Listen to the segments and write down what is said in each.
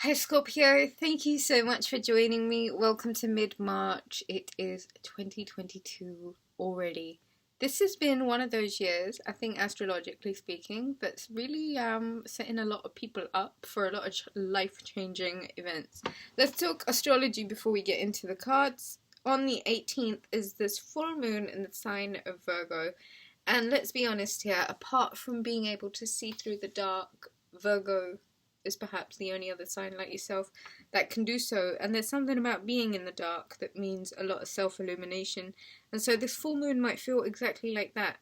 Hi Scorpio, thank you so much for joining me. Welcome to mid-March. It is 2022 already. This has been one of those years, I think astrologically speaking, that's really setting a lot of people up for a lot of life-changing events. Let's talk astrology before we get into the cards. On the 18th is this full moon in the sign of Virgo. And let's be honest here, apart from being able to see through the dark, Virgo is perhaps the only other sign like yourself that can do so. And there's something about being in the dark that means a lot of self-illumination. And so this full moon might feel exactly like that.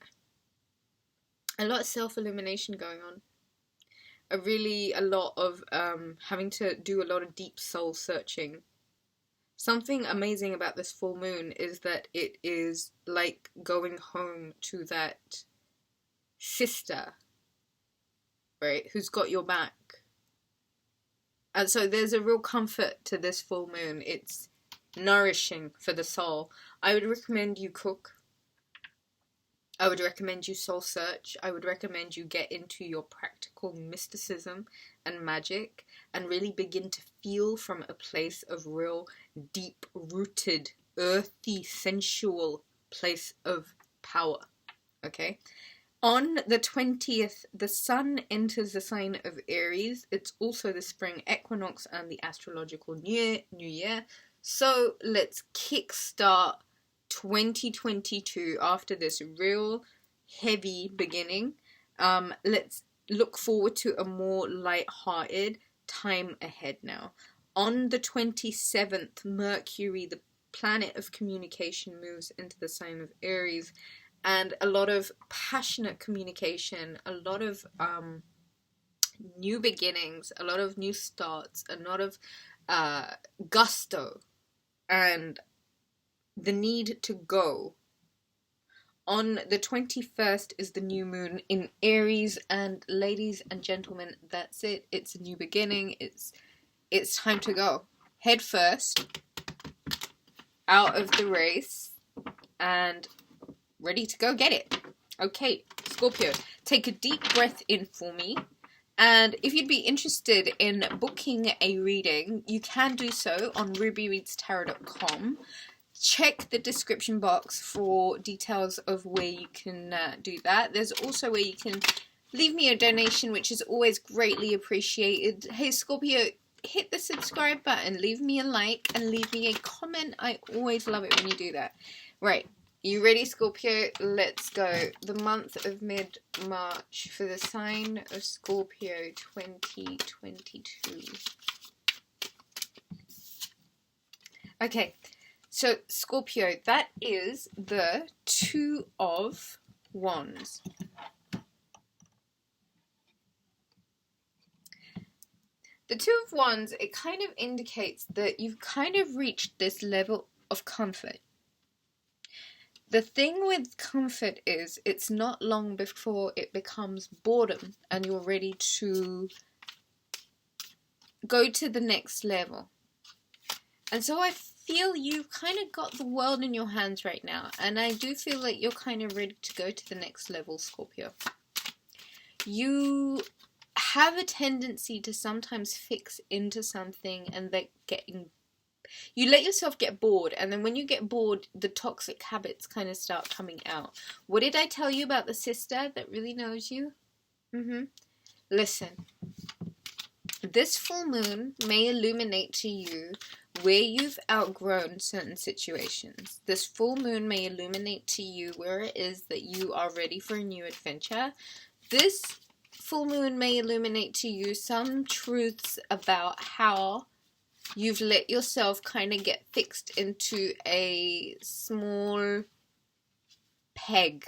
A lot of self-illumination going on. A lot of having to do a lot of deep soul searching. Something amazing about this full moon is that it is like going home to that sister, right, who's got your back. And so there's a real comfort to this full moon. It's nourishing for the soul. I would recommend you cook. I would recommend you soul search. I would recommend you get into your practical mysticism and magic and really begin to feel from a place of real deep-rooted, earthy, sensual place of power. Okay? On the 20th, the sun enters the sign of Aries. It's also the spring equinox and the astrological new year. So let's kickstart 2022 after this real heavy beginning. Let's look forward to a more light-hearted time ahead now. On the 27th, Mercury, the planet of communication, moves into the sign of Aries. And a lot of passionate communication, a lot of new beginnings, a lot of new starts, a lot of gusto, and the need to go. On the 21st is the new moon in Aries, and ladies and gentlemen, that's it. It's a new beginning. It's time to go. Head first, out of the race, and ready to go get it. Okay, Scorpio, take a deep breath in for me. And if you'd be interested in booking a reading, you can do so on Rubyreadstarot.com. Check the description box for details of where you can do that. There's also where you can leave me a donation, which is always greatly appreciated. Hey, Scorpio, hit the subscribe button, leave me a like, and leave me a comment. I always love it when you do that. Right. You ready, Scorpio? Let's go. The month of mid-March for the sign of Scorpio 2022. Okay, so Scorpio, that is the Two of Wands. The Two of Wands, it kind of indicates that you've kind of reached this level of comfort. The thing with comfort is it's not long before it becomes boredom and you're ready to go to the next level. And so I feel you've kind of got the world in your hands right now. And I do feel like you're kind of ready to go to the next level, Scorpio. You have a tendency to sometimes fix into something and you let yourself get bored, and then when you get bored, the toxic habits kind of start coming out. What did I tell you about the sister that really knows you? Listen, this full moon may illuminate to you where you've outgrown certain situations. This full moon may illuminate to you where it is that you are ready for a new adventure. This full moon may illuminate to you some truths about how you've let yourself kind of get fixed into a small peg.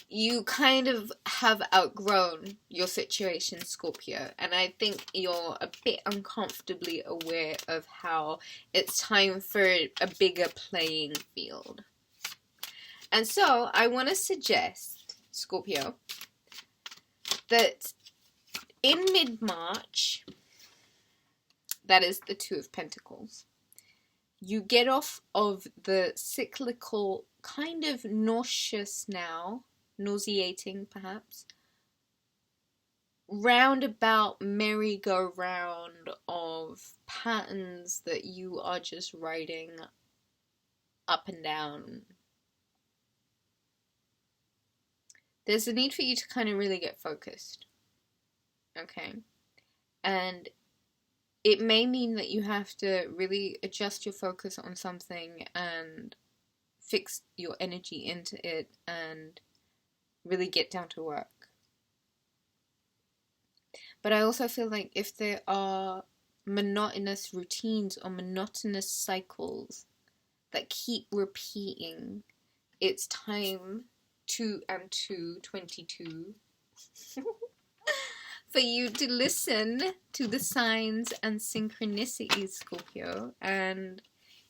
You kind of have outgrown your situation, Scorpio, and I think you're a bit uncomfortably aware of how it's time for a bigger playing field. And so I want to suggest, Scorpio, that in mid-March, that is the Two of Pentacles, you get off of the cyclical, kind of nauseating perhaps, roundabout merry-go-round of patterns that you are just riding up and down. There's a need for you to kind of really get focused. Okay? And it may mean that you have to really adjust your focus on something and fix your energy into it and really get down to work. But I also feel like if there are monotonous routines or monotonous cycles that keep repeating, it's time 22 for you to listen to the signs and synchronicities, Scorpio, and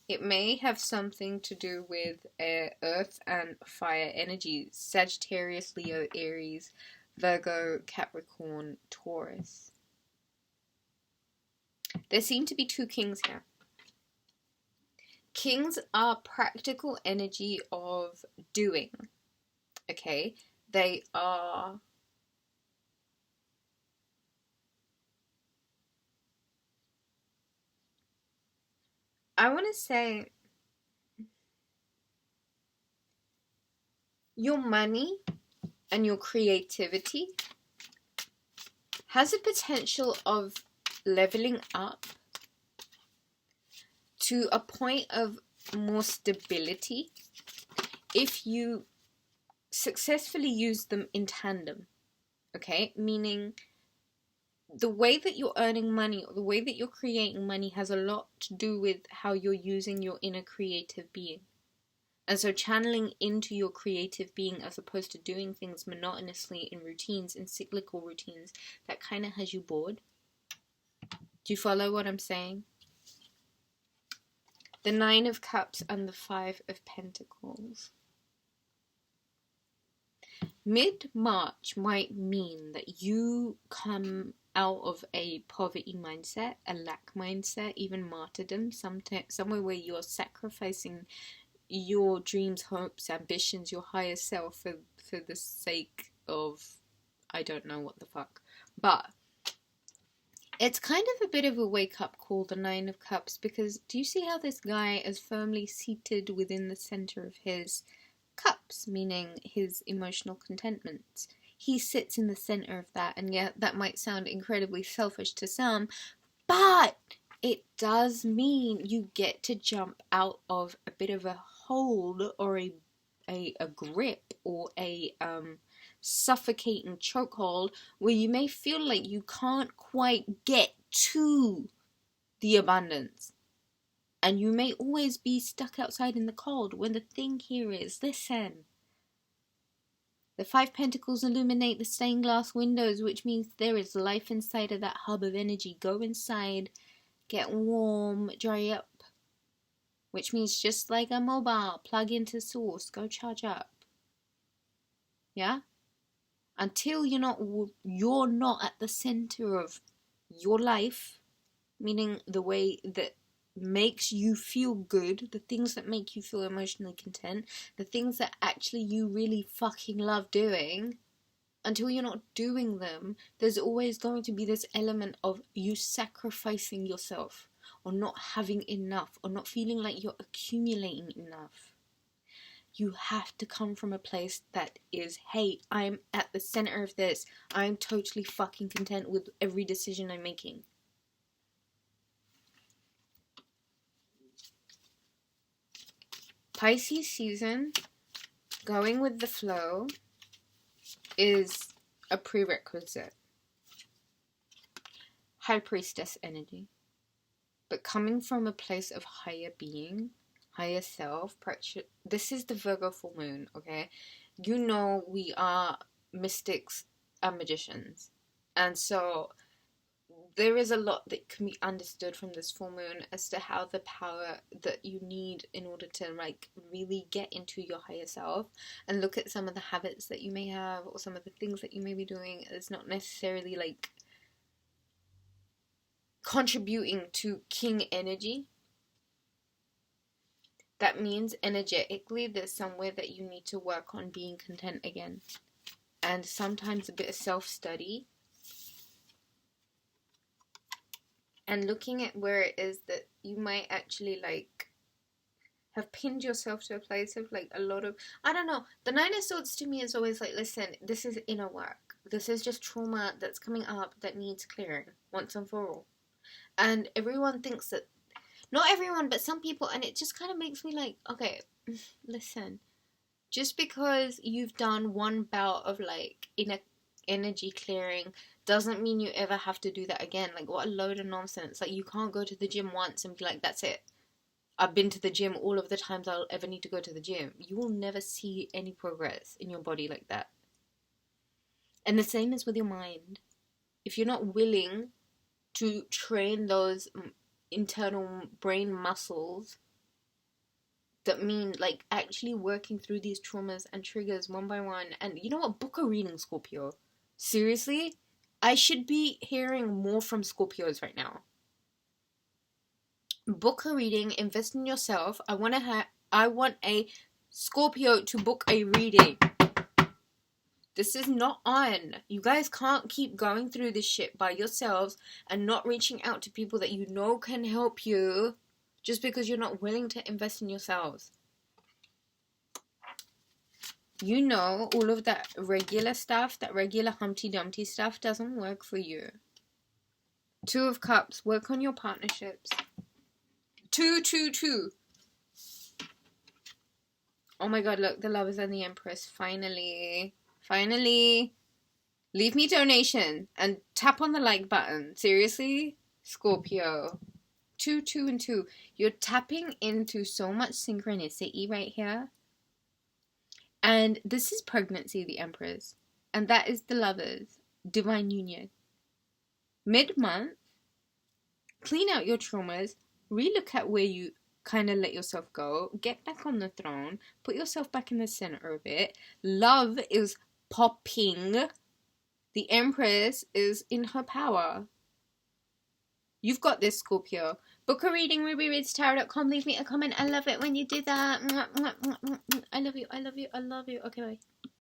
it may have something to do with earth and fire energies: Sagittarius, Leo, Aries, Virgo, Capricorn, Taurus. There seem to be two kings here. Kings are practical energy of doing. Okay? They are... I want to say your money and your creativity has a potential of leveling up to a point of more stability if you successfully use them in tandem. Okay? Meaning the way that you're earning money or the way that you're creating money has a lot to do with how you're using your inner creative being. And so channeling into your creative being as opposed to doing things monotonously in routines, in cyclical routines, that kind of has you bored. Do you follow what I'm saying? The 9 of Cups and the 5 of Pentacles. Mid-March might mean that you come out of a poverty mindset, a lack mindset, even martyrdom, somewhere where you're sacrificing your dreams, hopes, ambitions, your higher self for the sake of, I don't know what the fuck. But it's kind of a bit of a wake-up call, the 9 of Cups, because do you see how this guy is firmly seated within the center of his cups, meaning his emotional contentment? He sits in the center of that, and yet that might sound incredibly selfish to some, but it does mean you get to jump out of a bit of a hold or a grip or a suffocating chokehold where you may feel like you can't quite get to the abundance. And you may always be stuck outside in the cold, when the thing here is, listen, the 5 Pentacles illuminate the stained glass windows, which means there is life inside of that hub of energy. Go inside, get warm, dry up. Which means just like a mobile, plug into source, go charge up. Yeah? Until you're not at the center of your life, meaning the way that makes you feel good, the things that make you feel emotionally content, the things that actually you really fucking love doing, until you're not doing them, there's always going to be this element of you sacrificing yourself, or not having enough, or not feeling like you're accumulating enough. You have to come from a place that is, hey, I'm at the center of this. I'm totally fucking content with every decision I'm making. Pisces season, going with the flow, is a prerequisite. High Priestess energy. But coming from a place of higher being, higher self, this is the Virgo full moon, okay? You know we are mystics and magicians. And so there is a lot that can be understood from this full moon as to how the power that you need in order to like really get into your higher self and look at some of the habits that you may have or some of the things that you may be doing is not necessarily like contributing to king energy. That means energetically there's somewhere that you need to work on being content again. And sometimes a bit of self-study and looking at where it is that you might actually like have pinned yourself to a place of like a lot of, I don't know, the Nine of Swords to me is always like, listen, this is inner work, this is just trauma that's coming up that needs clearing once and for all. And everyone thinks that, not everyone, but some people, and it just kind of makes me like, okay, listen, just because you've done one bout of like inner energy clearing doesn't mean you ever have to do that again. Like, what a load of nonsense. Like, you can't go to the gym once and be like, that's it, I've been to the gym all of the times I'll ever need to go to the gym. You will never see any progress in your body like that. And the same is with your mind. If you're not willing to train those internal brain muscles that mean like actually working through these traumas and triggers one by one. And you know what? Book a reading, Scorpio. Seriously? I should be hearing more from Scorpios right now. Book a reading, invest in yourself. I want a Scorpio to book a reading. This is not on. You guys can't keep going through this shit by yourselves and not reaching out to people that you know can help you just because you're not willing to invest in yourselves. You know, all of that regular stuff, that regular Humpty Dumpty stuff doesn't work for you. Two of Cups, work on your partnerships. 2. Oh my god, look, the Lovers and the Empress. Finally. Leave me donation and tap on the like button. Seriously? Scorpio. 2 and 2. You're tapping into so much synchronicity right here. And this is pregnancy, the Empress. And that is the Lovers. Divine union. Mid-month, clean out your traumas. Relook at where you kind of let yourself go. Get back on the throne. Put yourself back in the center of it. Love is popping. The Empress is in her power. You've got this, Scorpio. Book a reading, Rubyreadstarot.com. Leave me a comment. I love it when you do that. I love you. Okay, bye.